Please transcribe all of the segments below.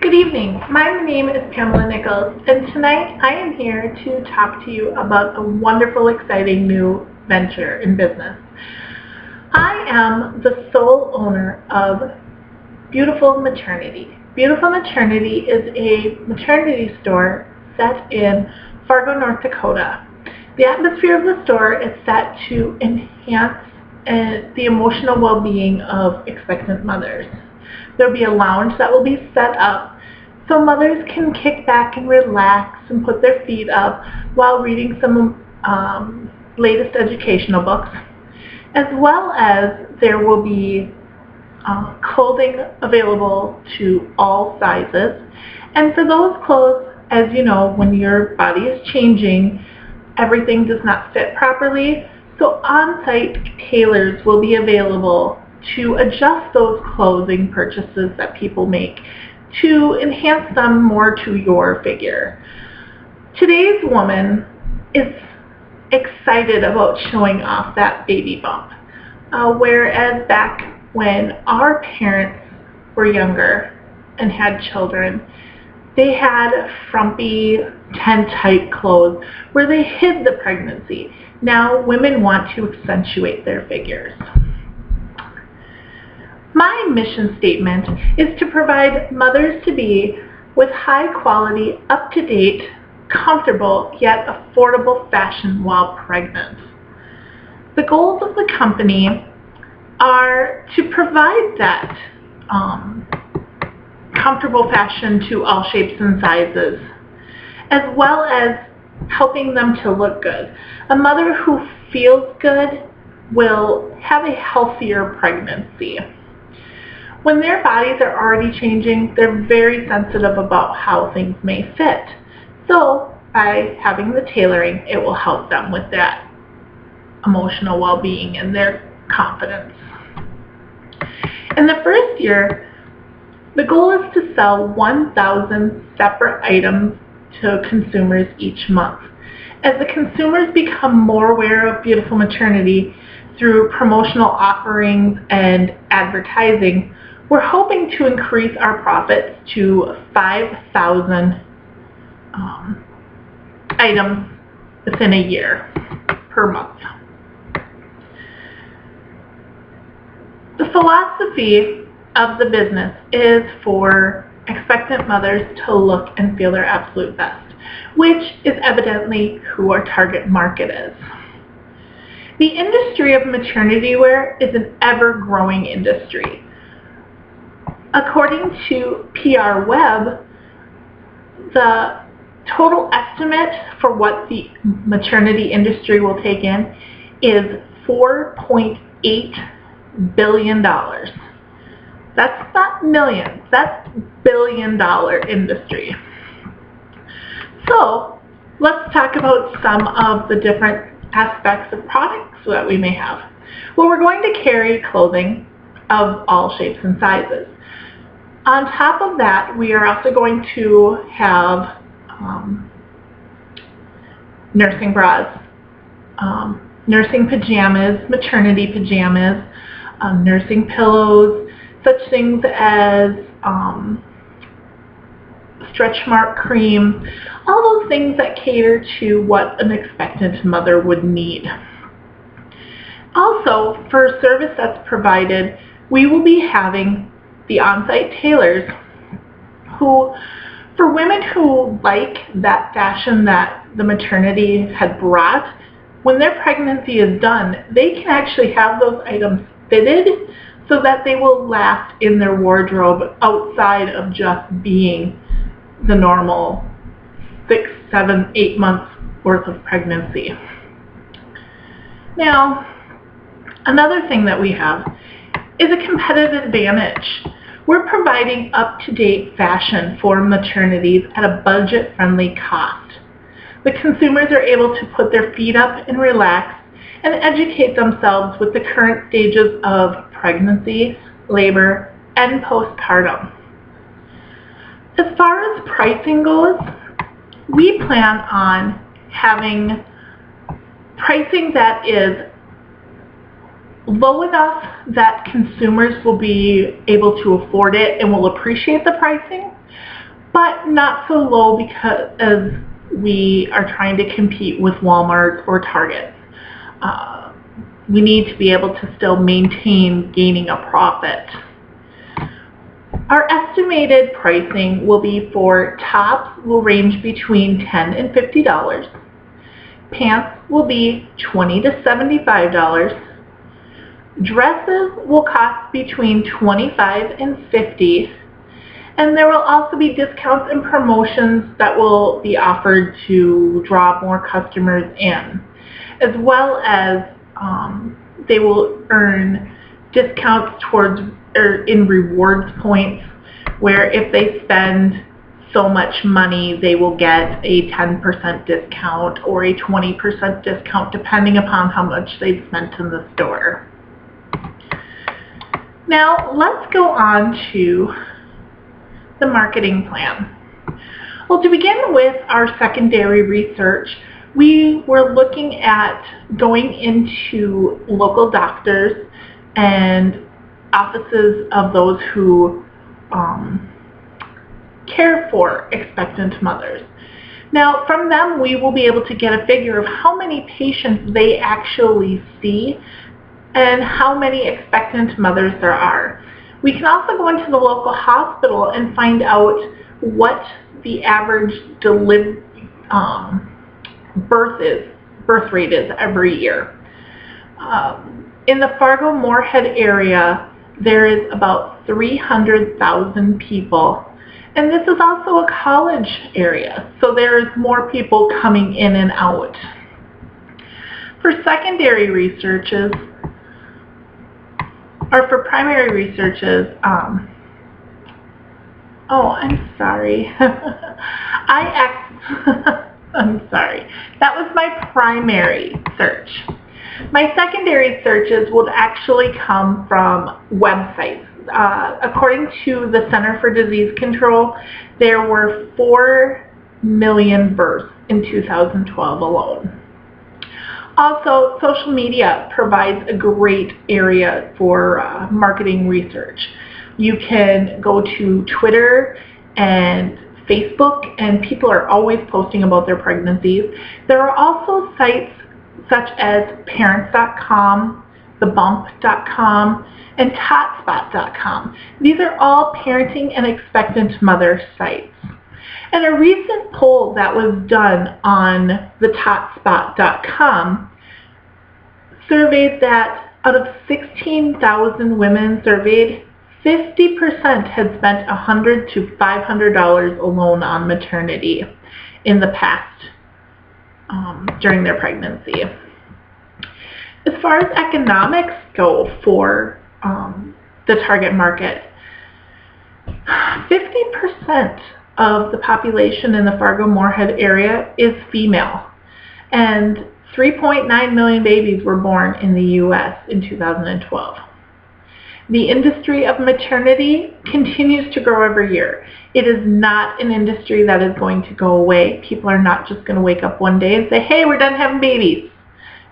Good evening. My name is Pamela Nichols, and tonight I am here to talk to you about a wonderful, exciting new venture in business. I am the sole owner of Beautiful Maternity. Beautiful Maternity is a maternity store set in Fargo, North Dakota. The atmosphere of the store is set to enhance the emotional well-being of expectant mothers. There'll be a lounge that will be set up so mothers can kick back and relax and put their feet up while reading some latest educational books, as well as there will be clothing available to all sizes. And for those clothes, as you know, when your body is changing, everything does not fit properly, so on-site tailors will be available to adjust those clothing purchases that people make to enhance them more to your figure. Today's woman is excited about showing off that baby bump, whereas back when our parents were younger and had children, they had frumpy tent-type clothes where they hid the pregnancy. Now women want to accentuate their figures. My mission statement is to provide mothers-to-be with high-quality, up-to-date, comfortable, yet affordable fashion while pregnant. The goals of the company are to provide that comfortable fashion to all shapes and sizes, as well as helping them to look good. A mother who feels good will have a healthier pregnancy. When their bodies are already changing, they're very sensitive about how things may fit. So by having the tailoring, it will help them with that emotional well-being and their confidence. In the first year, the goal is to sell 1,000 separate items to consumers each month. As the consumers become more aware of Beautiful Maternity through promotional offerings and advertising, we're hoping to increase our profits to 5,000 items within a year per month. The philosophy of the business is for expectant mothers to look and feel their absolute best, which is evidently who our target market is. The industry of maternity wear is an ever-growing industry. According to PR Web, the total estimate for what the maternity industry will take in is $4.8 billion. That's not millions, that's billion-dollar industry. So let's talk about some of the different aspects of products that we may have. Well, we're going to carry clothing of all shapes and sizes. On top of that, we are also going to have nursing bras, nursing pajamas, maternity pajamas, nursing pillows, such things as stretch mark cream, all those things that cater to what an expectant mother would need. Also, for service that's provided, we will be having the on-site tailors who, for women who like that fashion that the maternity had brought, when their pregnancy is done, they can actually have those items fitted so that they will last in their wardrobe outside of just being the normal 6, 7, 8 months worth of pregnancy. Now, another thing that we have is a competitive advantage. We're providing up-to-date fashion for maternities at a budget-friendly cost. The consumers are able to put their feet up and relax and educate themselves with the current stages of pregnancy, labor, and postpartum. As far as pricing goes, we plan on having pricing that is low enough that consumers will be able to afford it and will appreciate the pricing, but not so low because as we are trying to compete with Walmart or Target. We need to be able to still maintain gaining a profit. Our estimated pricing will be for tops will range between $10 and $50. Pants will be $20 to $75. Dresses will cost between $25 and $50. And there will also be discounts and promotions that will be offered to draw more customers in, as well as they will earn discounts towards or in rewards points, where if they spend so much money, they will get a 10% discount or a 20% discount, depending upon how much they've spent in the store. Now, let's go on to the marketing plan. Well, to begin with our secondary research, we were looking at going into local doctors and offices of those who care for expectant mothers. Now, from them, we will be able to get a figure of how many patients they actually see and how many expectant mothers there are. We can also go into the local hospital and find out what the average birth rate is every year. In the Fargo-Moorhead area, there is about 300,000 people, and this is also a college area, so there's more people coming in and out. For secondary researches, or for primary researches, oh, I'm sorry. I'm sorry. That was my primary search. My secondary searches would actually come from websites. According to the Center for Disease Control, there were 4 million births in 2012 alone. Also, social media provides a great area for marketing research. You can go to Twitter and Facebook, and people are always posting about their pregnancies. There are also sites such as parents.com, thebump.com, and totspot.com. These are all parenting and expectant mother sites. And a recent poll that was done on the totspot.com surveyed that out of 16,000 women surveyed, 50% had spent $100 to $500 alone on maternity in the past during their pregnancy. As far as economics go for the target market, 50% of the population in the Fargo-Moorhead area is female, and 3.9 million babies were born in the U.S. in 2012. The industry of maternity continues to grow every year. It is not an industry that is going to go away. People are not just going to wake up one day and say, hey, we're done having babies.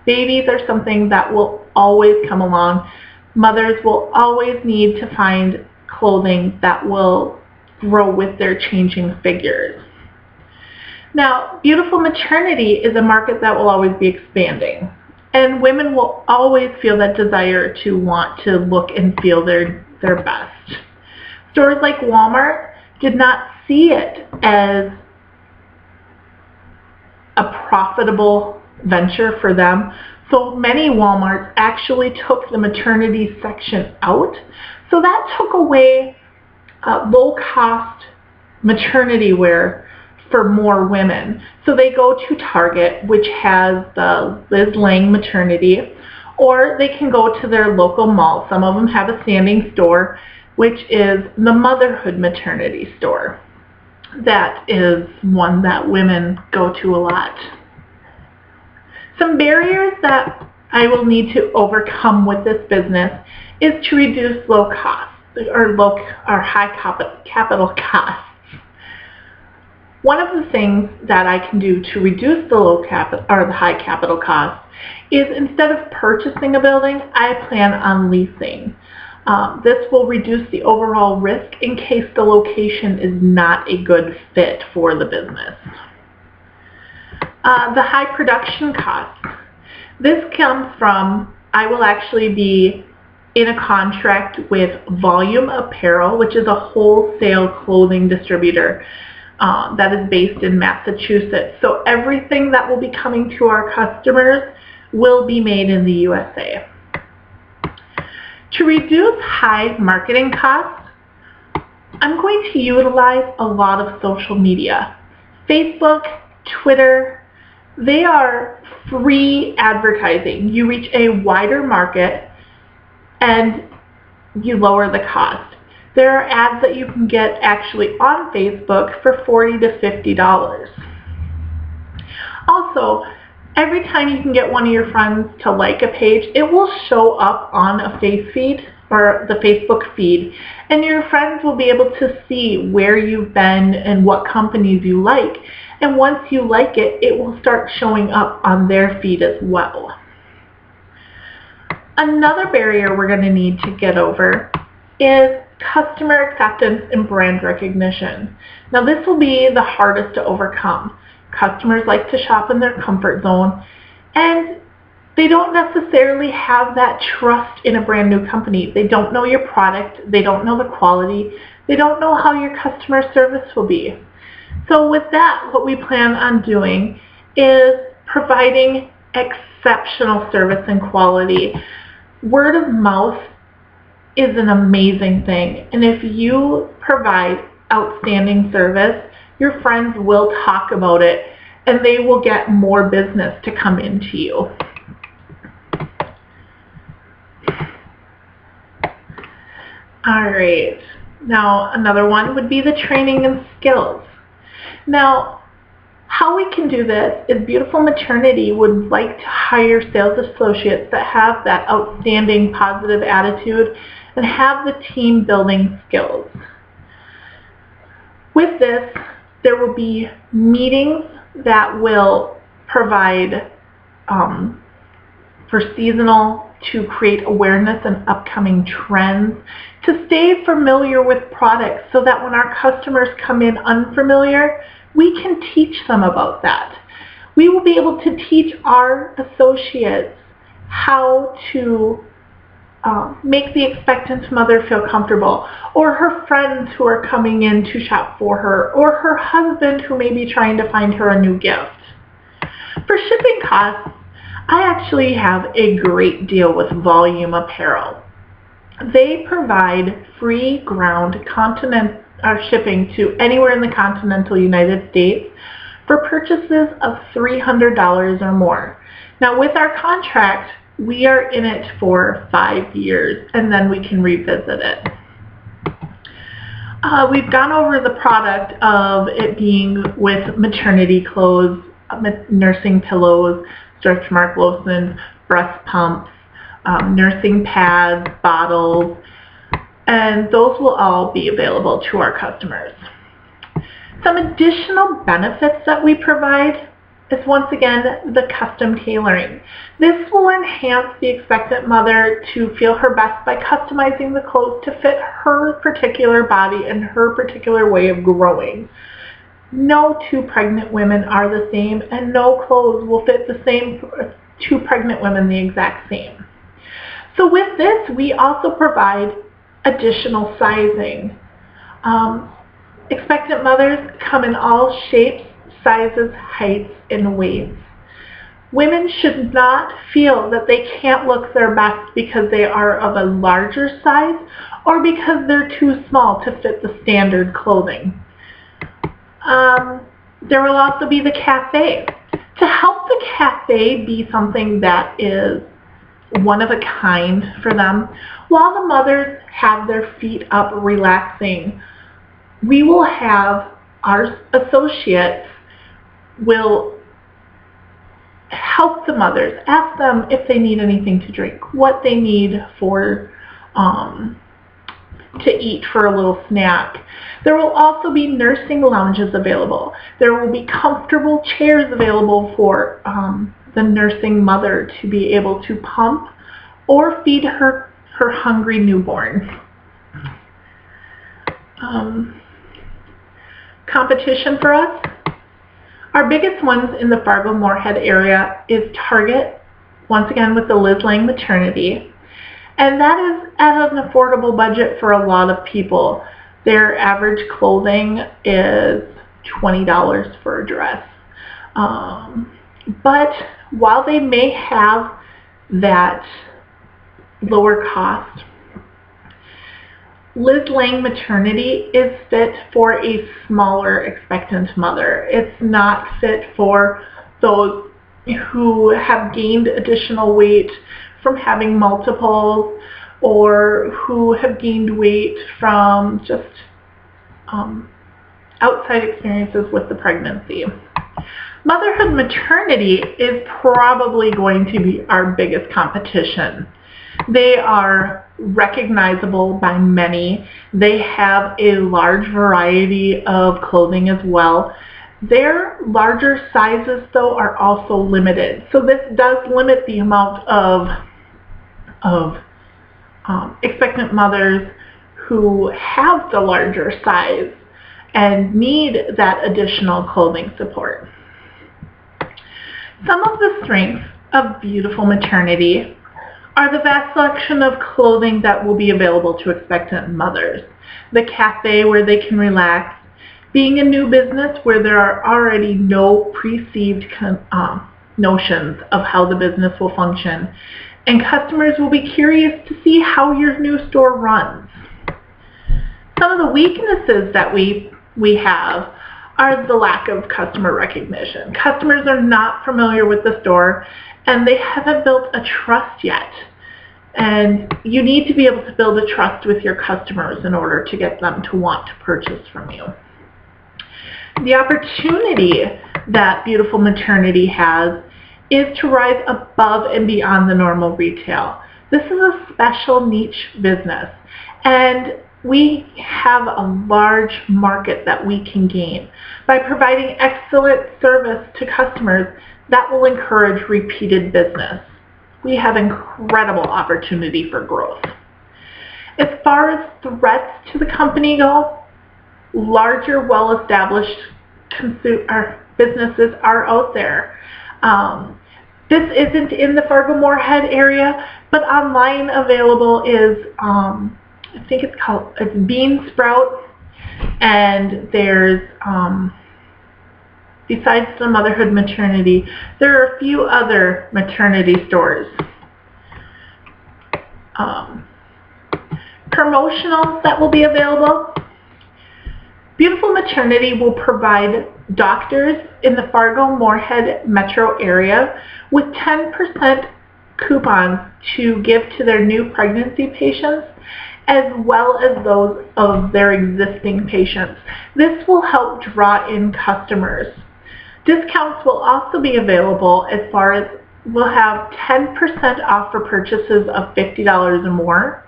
Babies are something that will always come along. Mothers will always need to find clothing that will grow with their changing figures. Now, beautiful maternity is a market that will always be expanding, and women will always feel that desire to want to look and feel their best. Stores like Walmart did not see it as a profitable venture for them, so many Walmarts actually took the maternity section out. So that took away low-cost maternity wear for more women. So they go to Target, which has the Liz Lang maternity, or they can go to their local mall. Some of them have a standing store, which is the Motherhood Maternity Store. That is one that women go to a lot. Some barriers that I will need to overcome with this business is to reduce low costs or high capital costs. One of the things that I can do to reduce the high capital costs is, instead of purchasing a building, I plan on leasing. This will reduce the overall risk in case the location is not a good fit for the business. The high production costs. This comes from, I will actually be in a contract with Volume Apparel, which is a wholesale clothing distributor that is based in Massachusetts. So everything that will be coming to our customers will be made in the USA. To reduce high marketing costs, I'm going to utilize a lot of social media. Facebook, Twitter, they are free advertising. You reach a wider market and you lower the cost. There are ads that you can get actually on Facebook for $40 to $50. Also, every time you can get one of your friends to like a page, it will show up on a face feed or the Facebook feed, and your friends will be able to see where you've been and what companies you like. And once you like it, it will start showing up on their feed as well. Another barrier we're going to need to get over is customer acceptance and brand recognition. Now this will be the hardest to overcome. Customers like to shop in their comfort zone, and they don't necessarily have that trust in a brand new company. They don't know your product, they don't know the quality, they don't know how your customer service will be. So with that, what we plan on doing is providing exceptional service and quality. Word of mouth is an amazing thing, and if you provide outstanding service, your friends will talk about it and they will get more business to come into you. Alright, now another one would be the training and skills. Now, how we can do this is Beautiful Maternity would like to hire sales associates that have that outstanding positive attitude and have the team building skills. With this, there will be meetings that will provide for seasonal to create awareness and upcoming trends, to stay familiar with products so that when our customers come in unfamiliar, we can teach them about that. We will be able to teach our associates how to make the expectant mother feel comfortable, or her friends who are coming in to shop for her, or her husband who may be trying to find her a new gift. For shipping costs, I actually have a great deal with Volume Apparel. They provide free ground shipping to anywhere in the continental United States for purchases of $300 or more. Now with our contract, we are in it for 5 years, and then we can revisit it. We've gone over the product of it being with maternity clothes, nursing pillows, stretch mark lotions, breast pumps, nursing pads, bottles, and those will all be available to our customers. Some additional benefits that we provide is, once again, the custom tailoring. This will enhance the expectant mother to feel her best by customizing the clothes to fit her particular body and her particular way of growing. No two pregnant women are the same, and no clothes will fit the same two pregnant women the exact same. So with this, we also provide additional sizing. Expectant mothers come in all shapes, sizes, heights, and weights. Women should not feel that they can't look their best because they are of a larger size or because they're too small to fit the standard clothing. There will also be the cafe. To help the cafe be something that is one of a kind for them, while the mothers have their feet up relaxing, we will have our associates will help the mothers, ask them if they need anything to drink, what they need for to eat for a little snack. There will also be nursing lounges available. There will be comfortable chairs available for the nursing mother to be able to pump or feed her her hungry newborn. Competition for us. Our biggest ones in the Fargo-Moorhead area is Target, once again with the Liz Lang Maternity. And that is at an affordable budget for a lot of people. Their average clothing is $20 for a dress. But while they may have that lower cost, Liz Lang Maternity is fit for a smaller expectant mother. It's not fit for those who have gained additional weight from having multiples, or who have gained weight from just outside experiences with the pregnancy. Motherhood Maternity is probably going to be our biggest competition. They are recognizable by many. They have a large variety of clothing as well. Their larger sizes, though, are also limited. So this does limit the amount of expectant mothers who have the larger size and need that additional clothing support. Some of the strengths of Beautiful Maternity are the vast selection of clothing that will be available to expectant mothers, the cafe where they can relax, being a new business where there are already no perceived notions of how the business will function, and customers will be curious to see how your new store runs. Some of the weaknesses that we have are the lack of customer recognition. Customers are not familiar with the store and they haven't built a trust yet. And you need to be able to build a trust with your customers in order to get them to want to purchase from you. The opportunity that Beautiful Maternity has is to rise above and beyond the normal retail. This is a special niche business, and we have a large market that we can gain by providing excellent service to customers that will encourage repeated business. We have incredible opportunity for growth. As far as threats to the company go, larger, well-established businesses are out there. This isn't in the Fargo-Moorhead area, but online available is, I think it's Bean Sprout, and there's, besides the Motherhood Maternity, there are a few other maternity stores. Promotionals that will be available. Beautiful Maternity will provide doctors in the Fargo-Moorhead metro area with 10% coupons to give to their new pregnancy patients, as well as those of their existing patients. This will help draw in customers. Discounts will also be available as far as we'll have 10% off for purchases of $50 or more,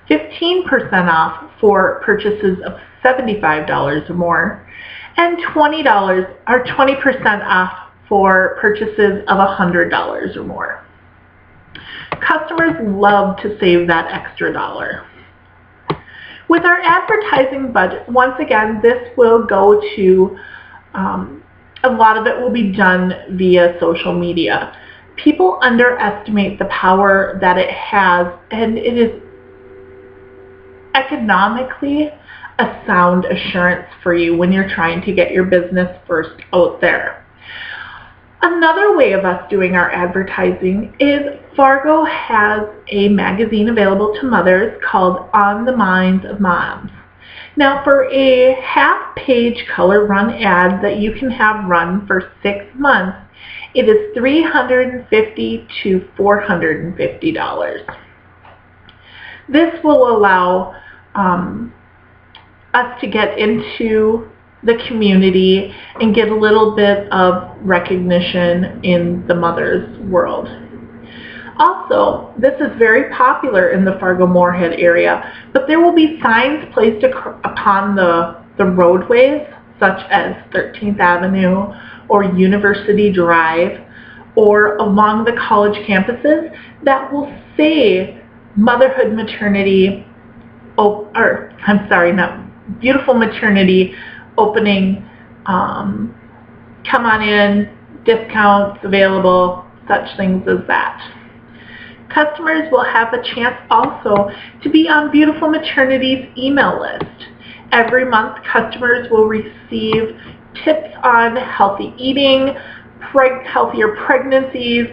15% off for purchases of $75 or more, and $20 or 20% off for purchases of $100 or more. Customers love to save that extra dollar. With our advertising budget, once again, this will go to, a lot of it will be done via social media. People underestimate the power that it has, and it is economically a sound assurance for you when you're trying to get your business first out there. Another way of us doing our advertising is Fargo has a magazine available to mothers called On the Minds of Moms. Now, for a half-page color run ad that you can have run for 6 months, it is $350 to $450. This will allow us to get into the community and get a little bit of recognition in the mother's world. Also, this is very popular in the Fargo-Moorhead area, but there will be signs placed upon the roadways, such as 13th Avenue or University Drive, or along the college campuses, that will say motherhood maternity, beautiful maternity opening. Come on in, discounts available, such things as that. Customers will have a chance also to be on Beautiful Maternity's email list. Every month, customers will receive tips on healthy eating, healthier pregnancies,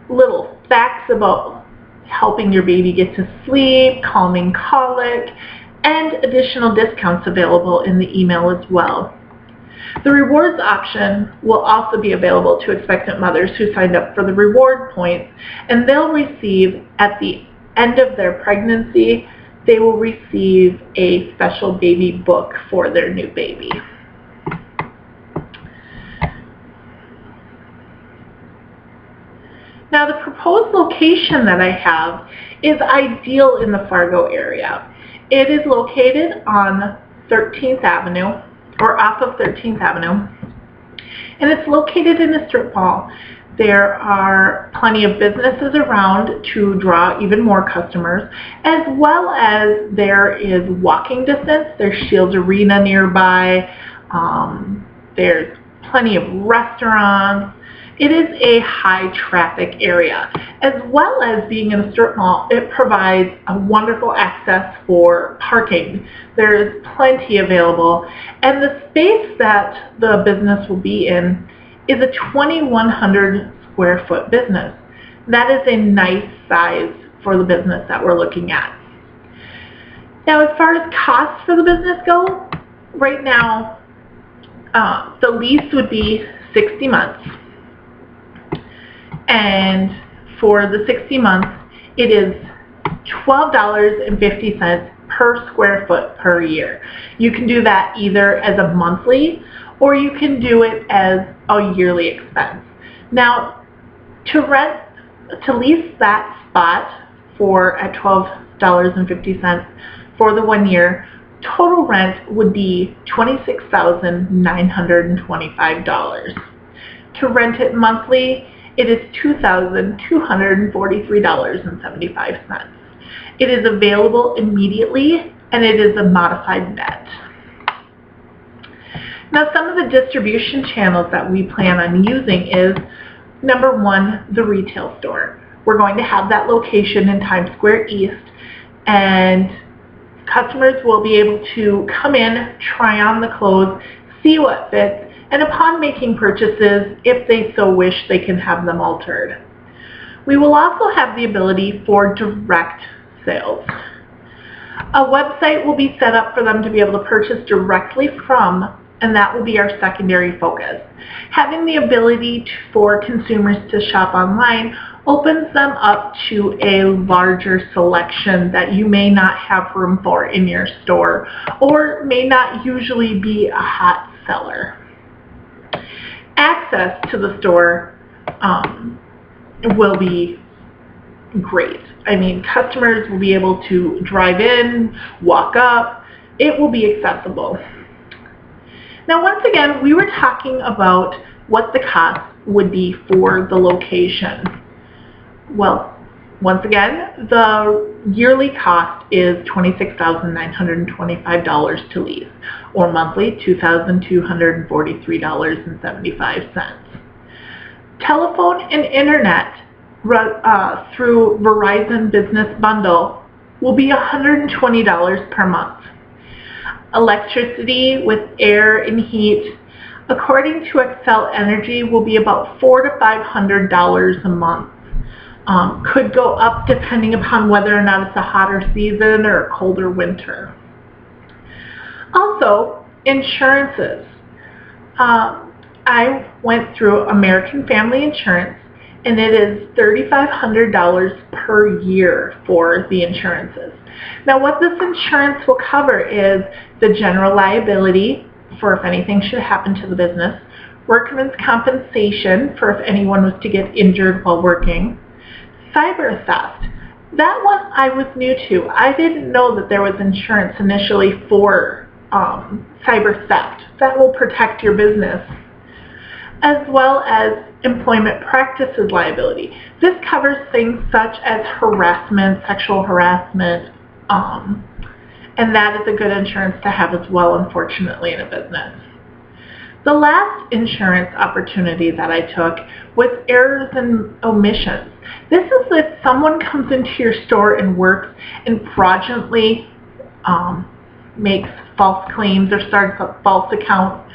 little facts about helping your baby get to sleep, calming colic, and additional discounts available in the email as well. The rewards option will also be available to expectant mothers who signed up for the reward points, and they'll receive, at the end of their pregnancy, they will receive a special baby book for their new baby. Now, the proposed location that I have is ideal in the Fargo area. It is located on 13th Avenue, or off of 13th Avenue, and it's located in a strip mall. There are plenty of businesses around to draw even more customers, as well as there is walking distance. There's Shields Arena nearby. There's plenty of restaurants. It is a high traffic area. As well as being in a strip mall, it provides a wonderful access for parking. There is plenty available, and the space that the business will be in is a 2,100 square foot business. That is a nice size for the business that we're looking at. Now, as far as costs for the business go, right now the lease would be 60 months. And for the 60 months, it is $12.50 per square foot per year. You can do that either as a monthly, or you can do it as a yearly expense. Now, to lease that spot at $12.50 for the 1 year, total rent would be $26,925. To rent it monthly, it is $2,243.75. It is available immediately, and it is a modified net. Now, some of the distribution channels that we plan on using is, number one, the retail store. We're going to have that location in Times Square East, and customers will be able to come in, try on the clothes, see what fits, and upon making purchases, if they so wish, they can have them altered. We will also have the ability for direct sales. A website will be set up for them to be able to purchase directly from, and that will be our secondary focus. Having the ability for consumers to shop online opens them up to a larger selection that you may not have room for in your store, or may not usually be a hot seller. Access to the store will be great. I mean, customers will be able to drive in, walk up. It will be accessible. Now, once again, we were talking about what the cost would be for the location. Well, once again, the yearly cost is $26,925 to lease, or monthly $2,243.75. Telephone and internet through Verizon Business Bundle will be $120 per month. Electricity with air and heat, according to Xcel Energy, will be about $400 to $500 a month. Could go up depending upon whether or not it's a hotter season or a colder winter. Also, insurances. I went through American Family Insurance, and it is $3,500 per year for the insurances. Now, what this insurance will cover is the general liability for if anything should happen to the business, workman's compensation for if anyone was to get injured while working, cyber theft. That one I was new to. I didn't know that there was insurance initially for cyber theft. That will protect your business. as well as employment practices liability. This covers things such as harassment, sexual harassment, and that is a good insurance to have as well, unfortunately, in a business. The last insurance opportunity that I took was errors and omissions. This is if someone comes into your store and works and fraudulently makes false claims or starts up false accounts.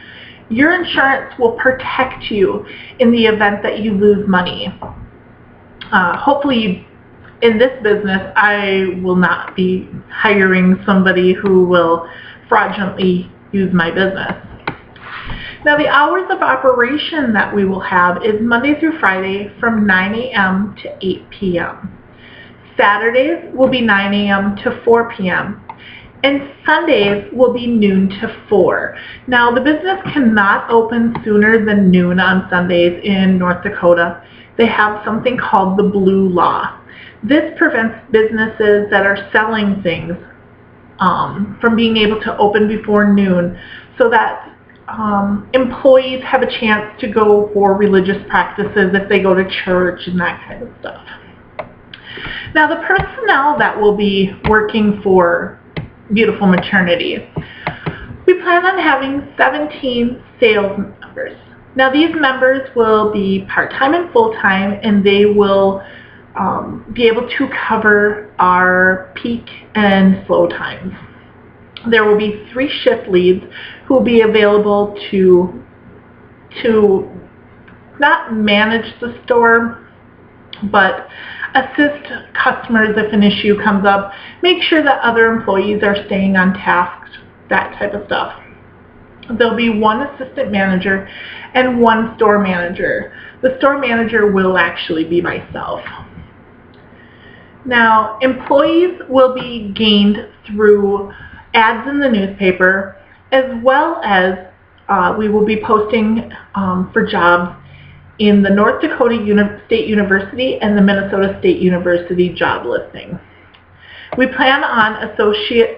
Your insurance will protect you in the event that you lose money. Hopefully, in this business, I will not be hiring somebody who will fraudulently use my business. Now, the hours of operation that we will have is Monday through Friday from 9 a.m. to 8 p.m. Saturdays will be 9 a.m. to 4 p.m. and Sundays will be noon to 4. Now, the business cannot open sooner than noon on Sundays in North Dakota. They have something called the Blue Law. This prevents businesses that are selling things from being able to open before noon so that employees have a chance to go for religious practices if they go to church and that kind of stuff. Now, the personnel that will be working for Beautiful Maternity, we plan on having 17 sales members. Now, these members will be part-time and full-time, and they will be able to cover our peak and slow times. There will be 3 shift leads who will be available to not manage the store, but assist customers if an issue comes up, make sure that other employees are staying on task, that type of stuff. There'll be 1 assistant manager and 1 store manager. The store manager will actually be myself. Now, employees will be gained through ads in the newspaper, as well as we will be posting for jobs in the North Dakota State University and the Minnesota State University job listing. We plan on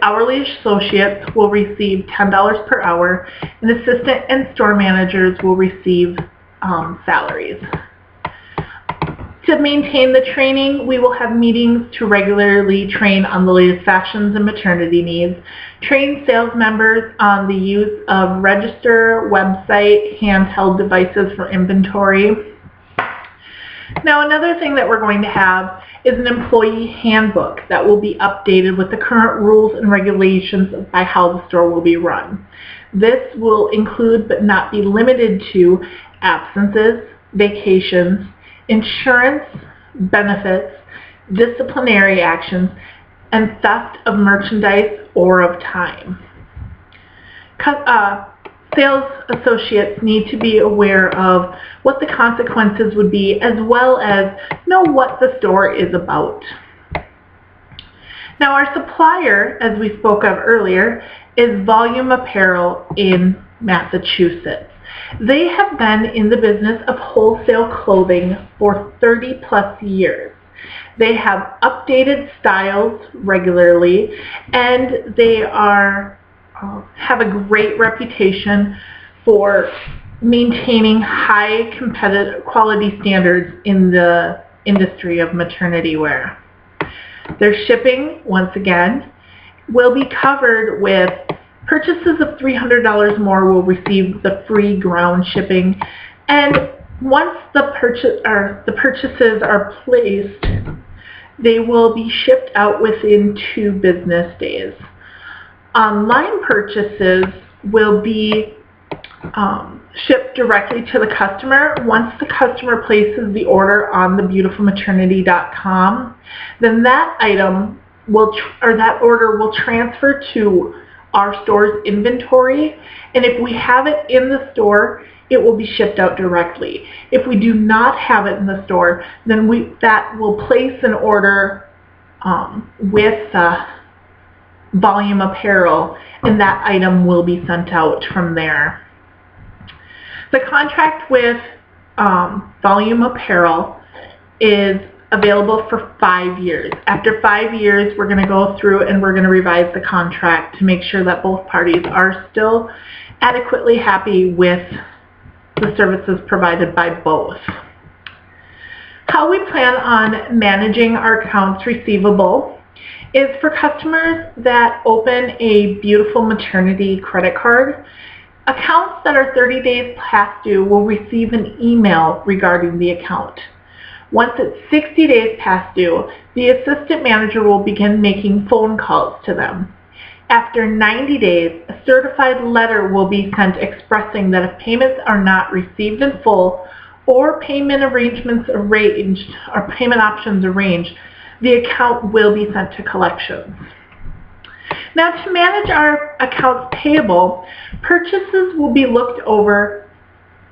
hourly associates will receive $10 per hour, and assistant and store managers will receive salaries. To maintain the training, we will have meetings to regularly train on the latest fashions and maternity needs, train sales members on the use of register, website, handheld devices for inventory. Now, another thing that we're going to have is an employee handbook that will be updated with the current rules and regulations by how the store will be run. This will include, but not be limited to, absences, vacations, insurance, benefits, disciplinary actions, and theft of merchandise or of time. Sales associates need to be aware of what the consequences would be, as well as know what the store is about. Now, our supplier, as we spoke of earlier, is Volume Apparel in Massachusetts. They have been in the business of wholesale clothing for 30+ years. They have updated styles regularly, and they have a great reputation for maintaining high competitive quality standards in the industry of maternity wear. Their shipping, once again, will be covered with purchases of $300 more will receive the free ground shipping, and once the purchases are placed, they will be shipped out within 2 business days. Online purchases will be shipped directly to the customer. Once the customer places the order on thebeautifulmaternity.com, then that item that order will transfer to our store's inventory, and if we have it in the store, it will be shipped out directly. If we do not have it in the store, then that will place an order with Volume Apparel, and that item will be sent out from there. The contract with Volume Apparel is available for 5 years. After 5 years, we're going to go through and we're going to revise the contract to make sure that both parties are still adequately happy with the services provided by both. How we plan on managing our accounts receivable is for customers that open a beautiful maternity credit card. Accounts that are 30 days past due will receive an email regarding the account. Once it's 60 days past due, the assistant manager will begin making phone calls to them. After 90 days, a certified letter will be sent expressing that if payments are not received in full or payment arrangements arranged or payment options arranged, the account will be sent to collections. Now, to manage our accounts payable, purchases will be looked over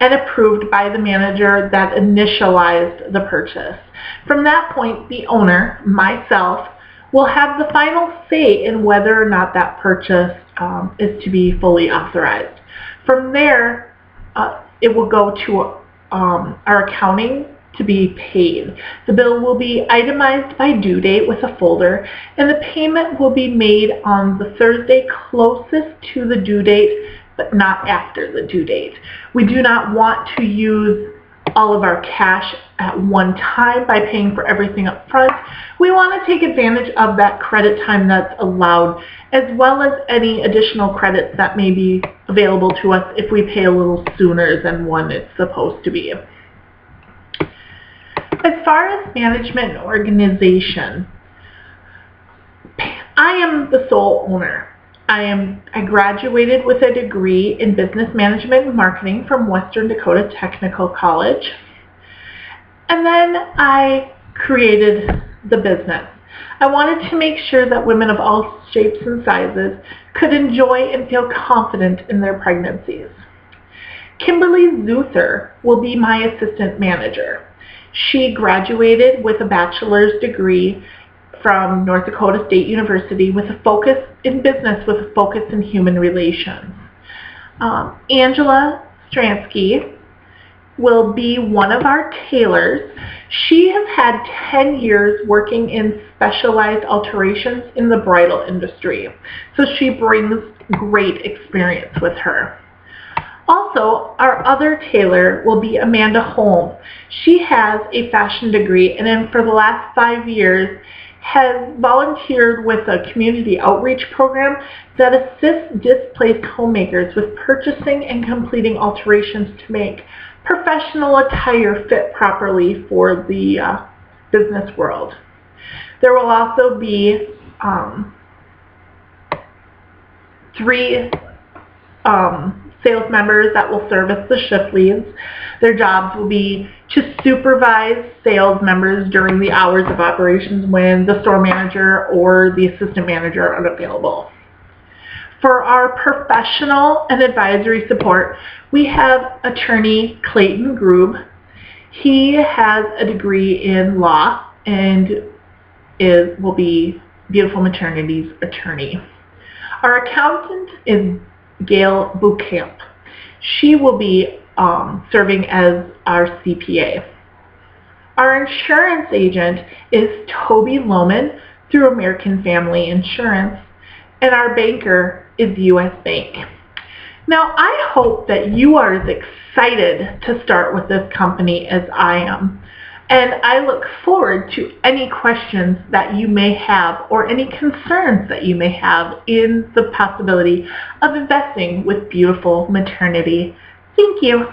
and approved by the manager that initialized the purchase. From that point, the owner, myself, will have the final say in whether or not that purchase is to be fully authorized. From there, it will go to our accounting to be paid. The bill will be itemized by due date with a folder, and the payment will be made on the Thursday closest to the due date, but not after the due date. We do not want to use all of our cash at one time by paying for everything up front. We want to take advantage of that credit time that's allowed, as well as any additional credits that may be available to us if we pay a little sooner than when it's supposed to be. As far as management and organization, I am the sole owner. I graduated with a degree in business management and marketing from Western Dakota Technical College. And then I created the business. I wanted to make sure that women of all shapes and sizes could enjoy and feel confident in their pregnancies. Kimberly Zuther will be my assistant manager. She graduated with a bachelor's degree from North Dakota State University with a focus in business with a focus in human relations. Angela Stransky will be one of our tailors. She has had 10 years working in specialized alterations in the bridal industry, so she brings great experience with her. Also, our other tailor will be Amanda Holm. She has a fashion degree and for the last 5 years has volunteered with a community outreach program that assists displaced homemakers with purchasing and completing alterations to make professional attire fit properly for the business world. There will also be 3 sales members that will serve as the shift leads. Their jobs will be to supervise sales members during the hours of operations when the store manager or the assistant manager are unavailable. For our professional and advisory support, we have attorney Clayton Grube. He has a degree in law and will be Beautiful Maternity's attorney. Our accountant is Gail Bucamp. She will be serving as our CPA. Our insurance agent is Toby Lohman through American Family Insurance, and our banker is U.S. Bank. Now, I hope that you are as excited to start with this company as I am, and I look forward to any questions that you may have or any concerns that you may have in the possibility of investing with Beautiful Maternity. Thank you.